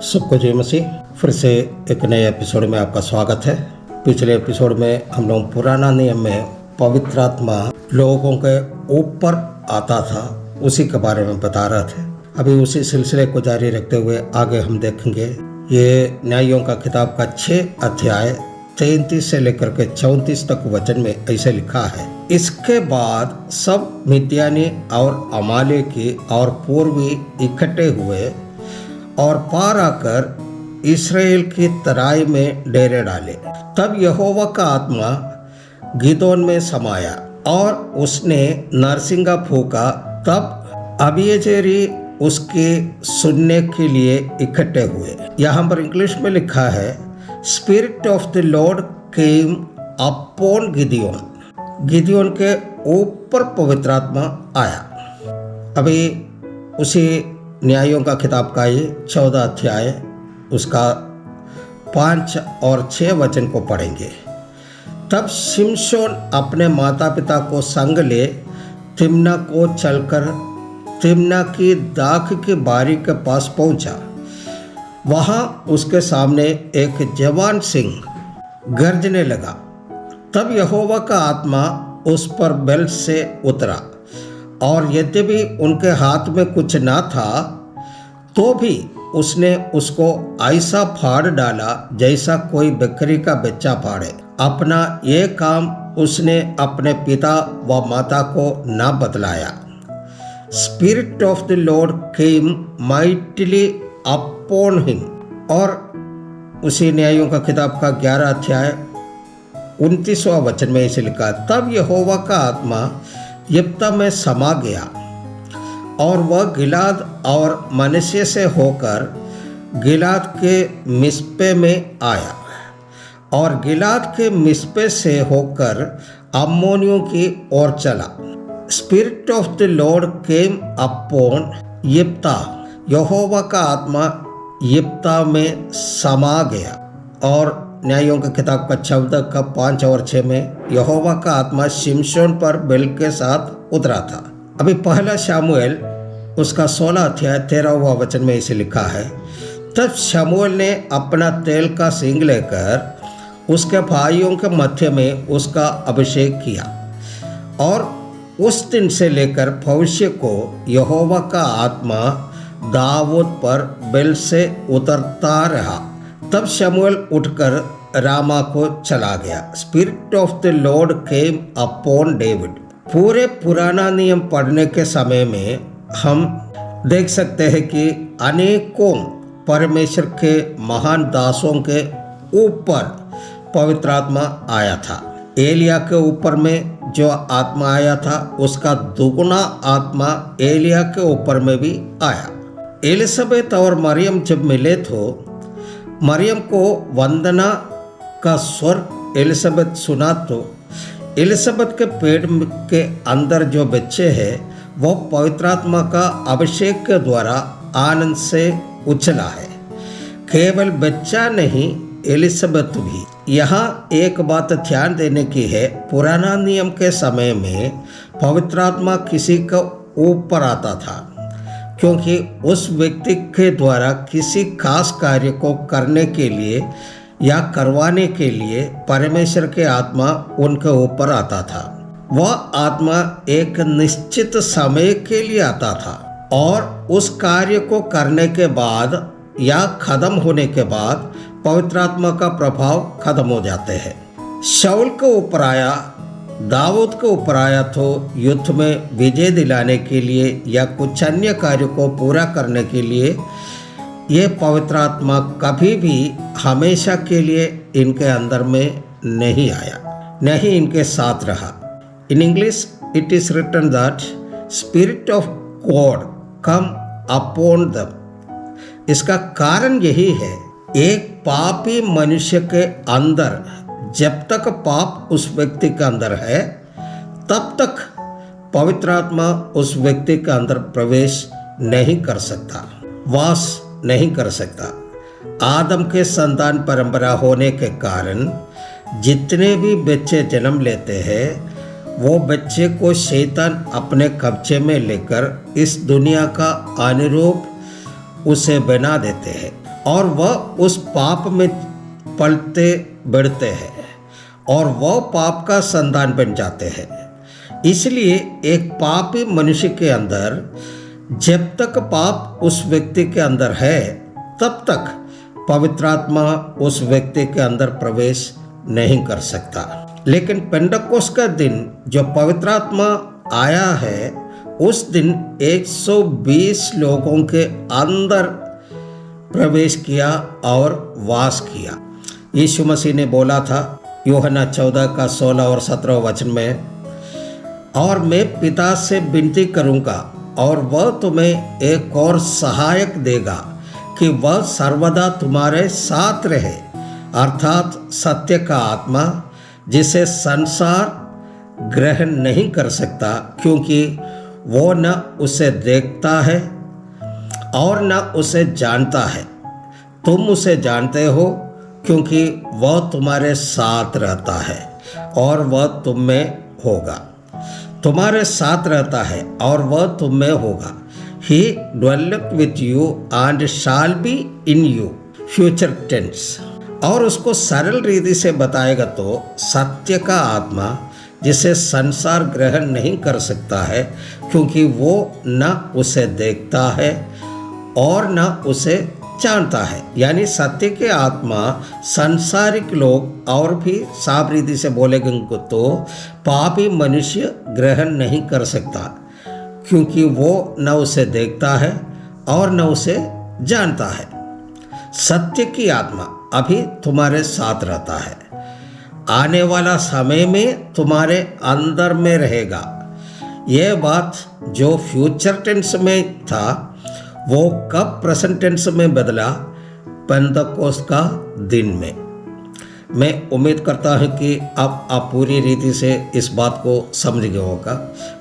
सबको जय मसीह। फिर से एक नए एपिसोड में आपका स्वागत है। पिछले एपिसोड में हम लोग पुराना नियम में पवित्र आत्मा लोगों के ऊपर आता था, उसी के बारे में बता रहे थे। अभी उसी सिलसिले को जारी रखते हुए आगे हम देखेंगे। ये न्यायों का किताब का 6 अध्याय 33 से लेकर के 34 तक वचन में ऐसे लिखा है। इसके बाद सब मिद्यानी और अमालेकी और पूर्वी इकट्ठे हुए और पार आकर इस्राएल की तराई में डेरे डाले। तब यहोवा का आत्मा गिदोन में समाया और उसने नरसिंगा फूका। तब अबीएजेरी उसके सुनने के लिए इकट्ठे हुए। यहाँ पर इंग्लिश में लिखा है, spirit of the Lord came upon Gideon. Gideon के ऊपर पवित्र आत्मा आया। अभी उसी न्यायों का किताब का ये 14 अध्याय उसका 5 और 6 वचन को पढ़ेंगे। तब शिमशोन अपने माता पिता को संग ले तिम्ना को चलकर तिम्ना की दाख की बारी के पास पहुंचा। वहां उसके सामने एक जवान सिंह गरजने लगा। तब यहोवा का आत्मा उस पर बल से उतरा और यद्यपि उनके हाथ में कुछ ना था तो भी उसने उसको ऐसा फाड़ डाला जैसा कोई बकरी का बच्चा फाड़े। अपना ये काम उसने अपने पिता व माता को ना बतलाया। Spirit of the Lord came mightily upon him. और उसी न्यायों का किताब का 11 अध्याय 29वां वचन में इसे लिखा, तब यहोवा का आत्मा यिप्तह में समा गया और वह गिलाद और मनश्शे से होकर गिलाद के मिस्पे में आया और गिलाद के मिस्पे से होकर अम्मोनियों की ओर चला। Spirit of the Lord came upon यिप्तह। यहोवा का आत्मा यिप्तह में समा गया। और न्यायों की किताब का 14 का 5 और 6 में यहोवा का आत्मा शिमशोन पर बल के साथ उतरा था। अभी पहला शमूएल उसका 16 अध्याय 13वां वचन में इसे लिखा है, तब शमूएल ने अपना तेल का सिंग लेकर उसके भाइयों के मध्य में उसका अभिषेक किया और उस दिन से लेकर भविष्य को यहोवा का आत्मा दाऊद पर बल से उतरता रहा। तब शमूएल उठकर रामा को चला गया। Spirit of the Lord came upon David. पूरे पुराना नियम पढ़ने के समय में हम देख सकते हैं कि अनेकों परमेश्वर के महान दासों के ऊपर पवित्र आत्मा आया था। एलिया के ऊपर में जो आत्मा आया था उसका दुगुना आत्मा एलिया के ऊपर में भी आया। एलिसबेत और मरियम जब मिले तो मरियम को वंदना का स्वर एलिसबेत सुना तो एलिसबेत के पेट के अंदर जो बच्चे हैं वो पवित्र आत्मा का अभिषेक के द्वारा आनंद से उछला है। केवल बच्चा नहीं, एलिसबेत भी। यहाँ एक बात ध्यान देने की है, पुराना नियम के समय में पवित्र आत्मा किसी का ऊपर आता था क्योंकि उस व्यक्ति के द्वारा किसी खास कार्य को करने के लिए या करवाने के लिए परमेश्वर के आत्मा उनके ऊपर आता था। वह आत्मा एक निश्चित समय के लिए आता था और उस कार्य को करने के बाद या खत्म होने के बाद पवित्र आत्मा का प्रभाव खत्म हो जाते हैं। शाऊल के ऊपर आया, दाऊद के ऊपर आया तो युद्ध में विजय दिलाने के लिए या कुछ अन्य कार्य को पूरा करने के लिए। ये पवित्र आत्मा कभी भी हमेशा के लिए इनके अंदर में नहीं आया, नहीं इनके साथ रहा। In English it is written that spirit of God come upon them. इसका कारण यही है, एक पापी मनुष्य के अंदर जब तक पाप उस व्यक्ति के अंदर है तब तक पवित्र आत्मा उस व्यक्ति के अंदर प्रवेश नहीं कर सकता, वास नहीं कर सकता। आदम के संतान परंपरा होने के कारण जितने भी बच्चे जन्म लेते हैं वो बच्चे को शैतान अपने कब्जे में लेकर इस दुनिया का अनुरूप उसे बना देते हैं और वह उस पाप में पलते बढ़ते हैं और वह पाप का संतान बन जाते हैं। इसलिए एक पापी मनुष्य के अंदर जब तक पाप उस व्यक्ति के अंदर है तब तक पवित्र आत्मा उस व्यक्ति के अंदर प्रवेश नहीं कर सकता। लेकिन पेंटकोस्त का दिन जो पवित्र आत्मा आया है उस दिन 120 लोगों के अंदर प्रवेश किया और वास किया। यीशु मसीह ने बोला था यूहन्ना 14 का 16 और 17 वचन में, और मैं पिता से विनती करूंगा और वह तुम्हें एक और सहायक देगा कि वह सर्वदा तुम्हारे साथ रहे, अर्थात सत्य का आत्मा, जिसे संसार ग्रहण नहीं कर सकता क्योंकि वो न उसे देखता है और न उसे जानता है। तुम उसे जानते हो क्योंकि वह तुम्हारे साथ रहता है और वह तुम में होगा। तुम्हारे साथ रहता है और वह तुम में होगा। He dwelleth with you and shall be in you, future tense. और उसको सरल रीति से बताएगा तो सत्य का आत्मा, जिसे संसार ग्रहण नहीं कर सकता है क्योंकि वो न उसे देखता है और न उसे जानता है। यानी सत्य के आत्मा सांसारिक लोग, और भी साफ रीति से बोलेंगे तो पापी मनुष्य ग्रहण नहीं कर सकता क्योंकि वो न उसे देखता है और न उसे जानता है। सत्य की आत्मा अभी तुम्हारे साथ रहता है, आने वाला समय में तुम्हारे अंदर में रहेगा। यह बात जो फ्यूचर टेंस में था वो कब प्रेजेंट टेंस में बदला? पेंटकोस्त का दिन में। मैं उम्मीद करता हूँ कि अब आप पूरी रीति से इस बात को समझ गए होगा।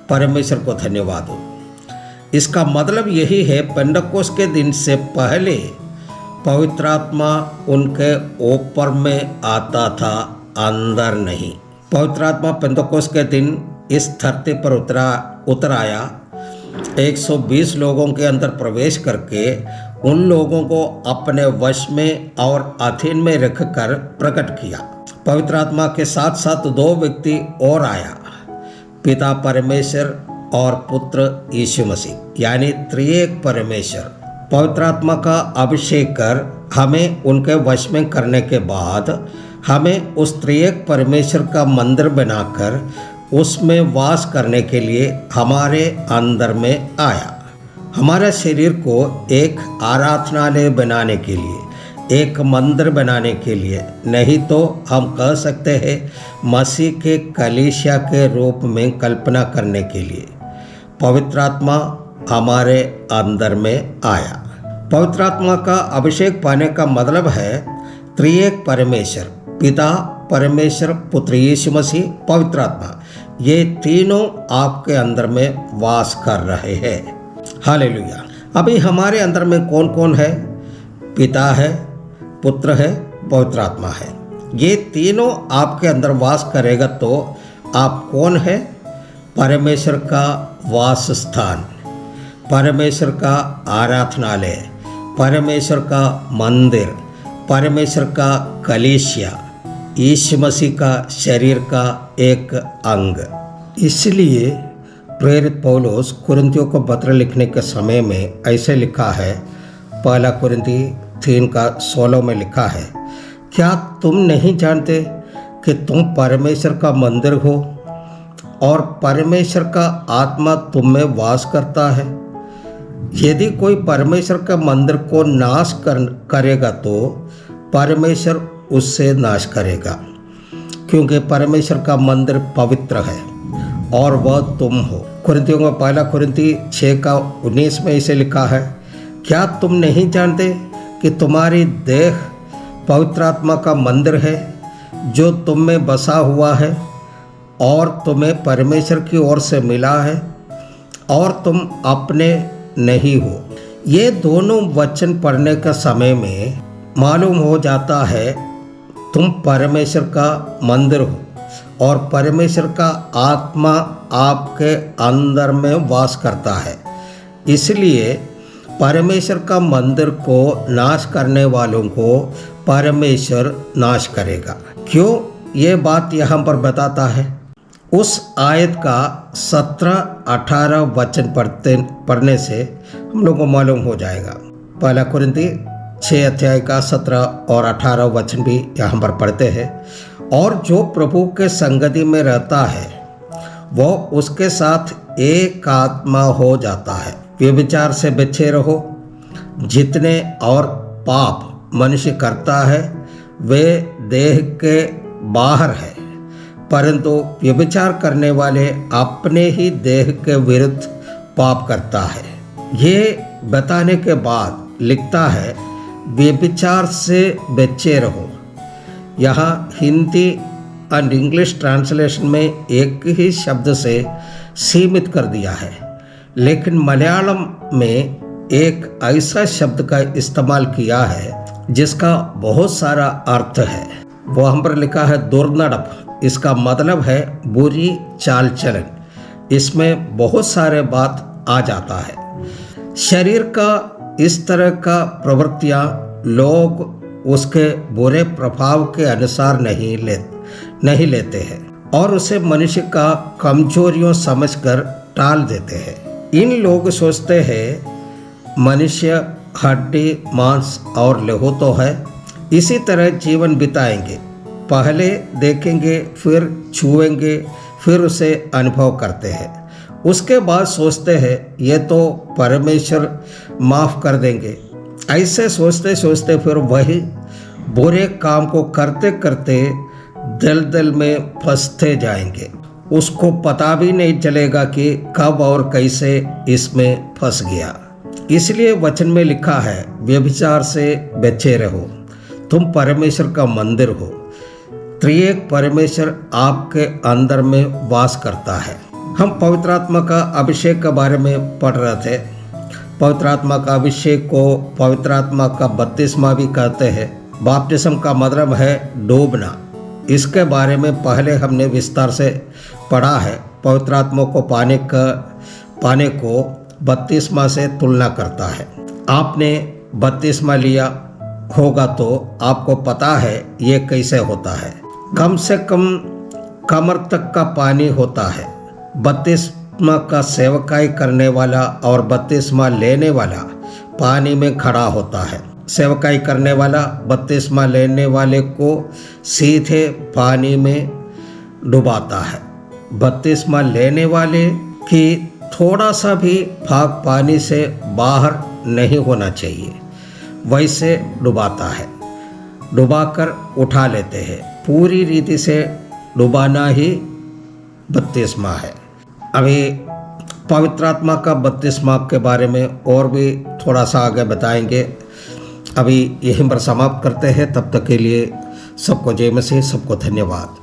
परमेश्वर को धन्यवाद हो। इसका मतलब यही है, पेंटकोस्त के दिन से पहले पवित्र आत्मा उनके ऊपर में आता था, अंदर नहीं। पवित्र आत्मा पेंटकोस्त के दिन इस धरती पर उतर आया, 120 लोगों के अंदर प्रवेश करके उन लोगों को अपने वश में और अधीन में रखकर प्रकट किया। पवित्र आत्मा के साथ साथ 2 व्यक्ति और आया, पिता परमेश्वर और पुत्र यीशु मसीह, यानी त्रिएक परमेश्वर। पवित्र आत्मा का अभिषेक कर हमें उनके वश में करने के बाद हमें उस त्रिएक परमेश्वर का मंदिर बनाकर उसमें वास करने के लिए हमारे अंदर में आया। हमारे शरीर को एक आराधनालय बनाने के लिए, एक मंदिर बनाने के लिए, नहीं तो हम कह सकते हैं मसीह के कलीसिया के रूप में कल्पना करने के लिए पवित्र आत्मा हमारे अंदर में आया। पवित्र आत्मा का अभिषेक पाने का मतलब है त्रिएक परमेश्वर, पिता परमेश्वर, पुत्र यीशु मसीह, पवित्र आत्मा, ये तीनों आपके अंदर में वास कर रहे हैं। हालेलुया। अभी हमारे अंदर में कौन कौन है? पिता है, पुत्र है, पवित्र आत्मा है। ये तीनों आपके अंदर वास करेगा तो आप कौन है? परमेश्वर का वास स्थान, परमेश्वर का आराधनालय, परमेश्वर का मंदिर, परमेश्वर का कलीसिया, यीशु मसीह का शरीर का एक अंग। इसलिए प्रेरित पौलुस कुरिन्थियों को पत्र लिखने के समय में ऐसे लिखा है, 1 कुरिन्थी 3:16 में लिखा है, क्या तुम नहीं जानते कि तुम परमेश्वर का मंदिर हो और परमेश्वर का आत्मा तुम में वास करता है? यदि कोई परमेश्वर का मंदिर को नाश करेगा तो परमेश्वर उससे नाश करेगा, क्योंकि परमेश्वर का मंदिर पवित्र है और वह तुम हो। कुरिन्थियों में 1 कुरिन्थी 6:19 में इसे लिखा है, क्या तुम नहीं जानते कि तुम्हारी देह पवित्र आत्मा का मंदिर है जो तुम में बसा हुआ है और तुम्हें परमेश्वर की ओर से मिला है और तुम अपने नहीं हो? ये दोनों वचन पढ़ने का समय में मालूम हो जाता है तुम परमेश्वर का मंदिर हो और परमेश्वर का आत्मा आपके अंदर में वास करता है। इसलिए परमेश्वर का मंदिर को नाश करने वालों को परमेश्वर नाश करेगा। क्यों ये बात यहाँ पर बताता है? उस आयत का 17-18 वचन पढ़ने से हम लोग को मालूम हो जाएगा। पहला कुरिन्ती 6 अध्याय का 17 और 18 वचन भी यहाँ पर पढ़ते हैं। और जो प्रभु के संगति में रहता है वो उसके साथ एक आत्मा हो जाता है। व्यभिचार से बचे रहो। जितने और पाप मनुष्य करता है वे देह के बाहर है, परंतु व्यभिचार करने वाले अपने ही देह के विरुद्ध पाप करता है। ये बताने के बाद लिखता है व्यभिचार से बचे रहो। यहाँ हिंदी एंड इंग्लिश ट्रांसलेशन में एक ही शब्द से सीमित कर दिया है, लेकिन मलयालम में एक ऐसा शब्द का इस्तेमाल किया है जिसका बहुत सारा अर्थ है। वो हम पर लिखा है दुर्नडप। इसका मतलब है बुरी चाल चलन। इसमें बहुत सारे बात आ जाता है। शरीर का इस तरह का प्रवृत्तियाँ लोग उसके बुरे प्रभाव के अनुसार नहीं लेते हैं और उसे मनुष्य का कमजोरियों समझकर टाल देते हैं। इन लोग सोचते हैं मनुष्य हड्डी मांस और लहू तो है, इसी तरह जीवन बिताएंगे। पहले देखेंगे, फिर छुएंगे, फिर उसे अनुभव करते हैं। उसके बाद सोचते हैं ये तो परमेश्वर माफ़ कर देंगे। ऐसे सोचते सोचते फिर वही बुरे काम को करते करते दलदल में फंसते जाएंगे। उसको पता भी नहीं चलेगा कि कब और कैसे इसमें फंस गया। इसलिए वचन में लिखा है व्यभिचार से बचे रहो, तुम परमेश्वर का मंदिर हो। त्रिएक परमेश्वर आपके अंदर में वास करता है। हम पवित्र आत्मा का अभिषेक के बारे में पढ़ रहे थे। पवित्र आत्मा का अभिषेक को पवित्र आत्मा का बपतिस्मा भी कहते हैं। बपतिस्म का मतलब है डूबना। इसके बारे में पहले हमने विस्तार से पढ़ा है। पवित्र आत्मा को पाने को बपतिस्मा से तुलना करता है। आपने बपतिस्मा लिया होगा तो आपको पता है ये कैसे होता है। कम से कम कमर तक का पानी होता है। बपतिस्मा का सेवकाई करने वाला और बपतिस्मा लेने वाला पानी में खड़ा होता है। सेवकाई करने वाला बपतिस्मा लेने वाले को सीधे पानी में डुबाता है। बपतिस्मा लेने वाले की थोड़ा सा भी भाग पानी से बाहर नहीं होना चाहिए, वैसे डुबाता है। डुबाकर उठा लेते हैं। पूरी रीति से डुबाना ही बपतिस्मा है। अभी पवित्र आत्मा का बपतिस्मा के बारे में और भी थोड़ा सा आगे बताएंगे। अभी यहीं पर समाप्त करते हैं। तब तक के लिए सबको जय मसीह, सबको धन्यवाद।